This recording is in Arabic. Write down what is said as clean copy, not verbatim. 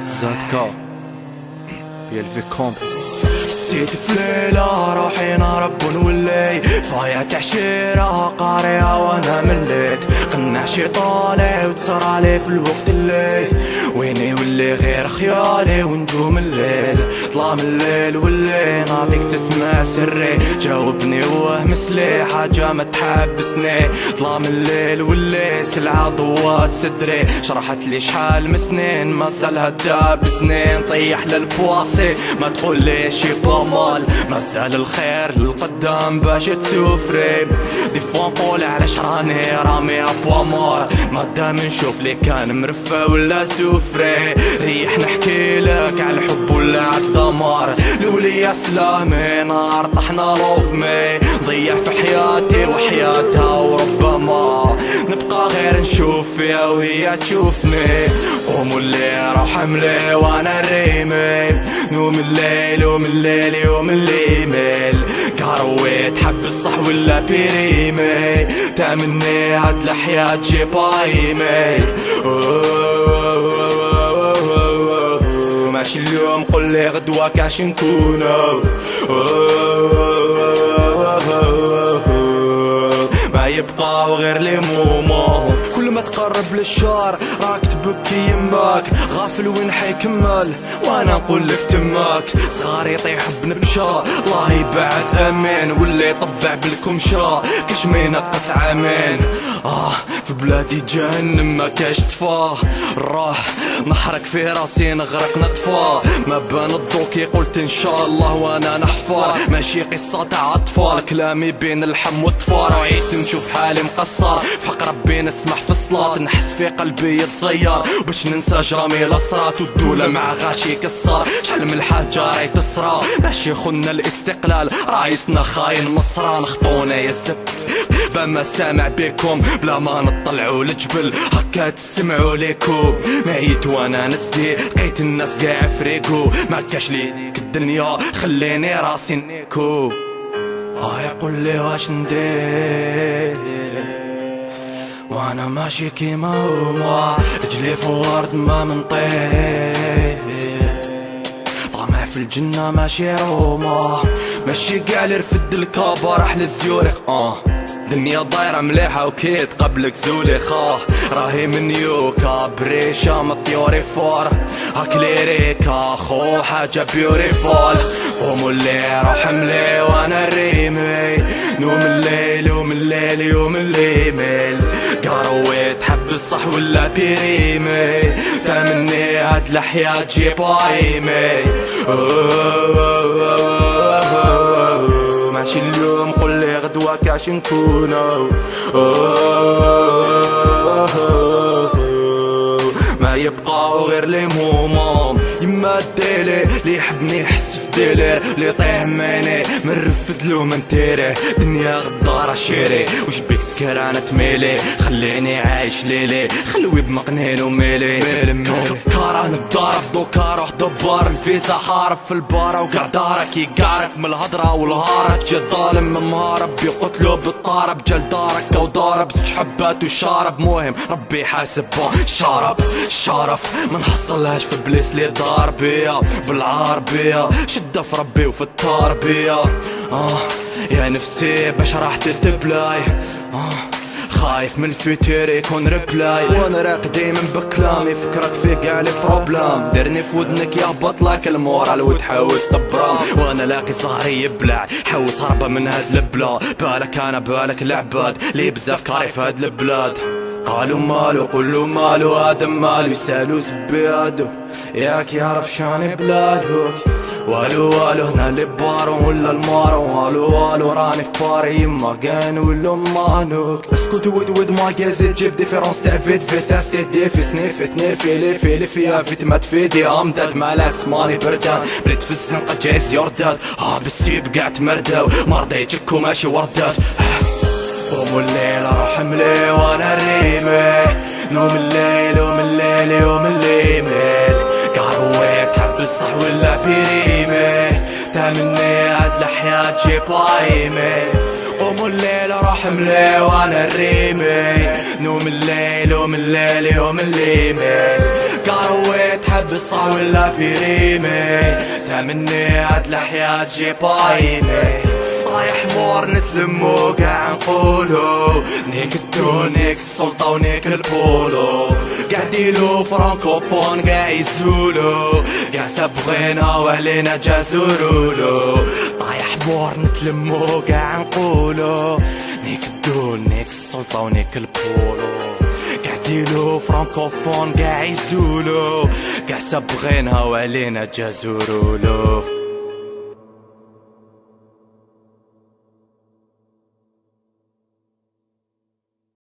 زادكا ديال فيكوم نسيت في ليلة روحي نهرب ونولي فايا تعشيرة قارية وانا مليت قنع شي طالع وتصرالي في الوقت اللي ويني ولي غير خيالي ونجوم الليل ظلام الليل واللي نعطيك تسمع سري جاوبني ومثلي حاجة ما تحبسني ظلام الليل واللي سلعة ضوات صدري شرحت لي شحال من سنين ما زالها داب سنين طيح للبواصي ما تقول لي شي مال مازال الخير للقدام باش تسوفري دي فوا نقول علاش راني رامي ابوامور مادام نشوف لي كان مرفه ولا سوفري ريح نحكي لك على الحب ولا عالدمار لوليا سلامي نهار طحنا روفمي ضيع في حياتي وحياتها وربما نبقى غير نشوف فيها وهي تشوفني قوموا اللي روح حملي وانا ريمي نوم الليل ومن الليل يوم اللي يميل كارويت حب الصح ولا بيريمي تامني عاد الحياة تجيب ايميل ماشي اليوم قول لي غدوة كاش نكونو ما يبقى غير لي مومو كل ما تقرب للشهر راك تبكي يماك غافل وين حيكمل وانا نقول لك تماك صغار يطيح بنبشا الله يبعد امين واللي يطبع بالكمشا كش ما ينقص عامين في بلادي جهنم ما كاش طفاه الروح نحرك في راسي نغرق نطفى ما بان الضوكي قلت ان شاء الله وانا نحفر ماشي قصة تاع اطفال كلامي بين اللحم والطفار وعيت نشوف حالي مقصر في حق ربي نسمح في الصلاة نحس في قلبي يتزير باش ننسى جرامي الاسرات والدولة مع غاشي كسر شحال من الحاجة راهي تسرى ماشي خنا الاستقلال رايسنا خاين مصران خطونا يا الزب فما سامع بكم بلا ما نطلعوا لجبل هكا تسمعوا ليكم ميت وانا نسدي لقيت الناس قاع فريقو ما كاش ليك الدنيا خليني راسي نيكو يقول لي واش ندير وانا ماشي كيما هما رجلي في الارض ما منطير طامع في الجنة ماشي روما ماشي قاع اللي رفد الكابا راح للزيوريق دنيا دايرة مليحة وكيت قبلك زوليخا راهي من يوكا بريشة مطيوري فور هاكليريكا خو حاجة بيوريفول قوموا اللي روح حملي وانا ريمي نوم الليل ومن الليل يوم اللي يميل قارويت حب الصح ولا بيريمي تامني هاد الحياة تجيب ايمي ماشي اليوم قول لي غدوة كاش نكونو ما يبقاو غير لي مومون يما الديلي اللي يحبني يحس في ديلير اللي طيح ماني من رفدلو من تيريه دنيا غدارة شيري وش بيك سكرانة تميلي خليني عايش ليلي خلوي بمقنين وميلي كارا نضارب دوكا روح دبار الفيزا حارب في البارة وقع دارك يقعرك من الهضرة والهارة تجي ظالم مهارب بيقتلو بالطارب جل دارك او ضارب زوج حبات وشارب مهم ربي حاسب شرف ما نحصلهاش في بليس لي دار بيا بالعربية شدة في ربي وفي التربية يا نفسي باش راح تتبلاي خايف من الفيتير يكون ريبلاي وانا راق دايما بكلامي فكرك في قاع لي بروبلام ديرني في ودنك يهبط لك المورال وتحوس طبرا وانا لاقي ظهري يبلع حوس هربة من هاد البلا بالك انا بالك العباد لي بزاف كاري في هاد البلاد قالوا مالو قولوا مالو ادم مالو يسالو سبيادو ياك يعرف شاني بلادوك والو هنا اللي بارو ولا المارو والو راني في باري يما كان ولا مانوك اسكت ود ما جازي تجيب ديفيرونس تاع فيت اسي دي في سنيفت نيفي لي فيها فيت ما تفيدي امداد مالاس ماني بردان بريت في الزنقة جايز يرداد بالسيب قاعد مرداو مرضيتك وماشي وردات قوموا الليل روح حملي وانا ريمي نوم الليل ومن الليل يوم اللي يميل قارويت حب الصح ولا بيريمي تامني هاد الحياة تجيب ايمي قوموا الليل روح حملي وانا الريمي نوم الليل ومن الليل يوم الليمي كاروي تحب الصح ولا بيريمي تمني هاد الحياة تجي بايني رايح مور نتلمو قاع نقولو نيك الدون نيك السلطة ونيك البولو قاعديلو فرانكوفون قاع يزولو قاع سبغينا وعلينا جازورولو رايح مور نتلمو قاع نقولو نيك الدون نيك السلطة ونيك البولو قاعديلو فرانكوفون قاع يزولو قاع سبغينا وعلينا جازورولو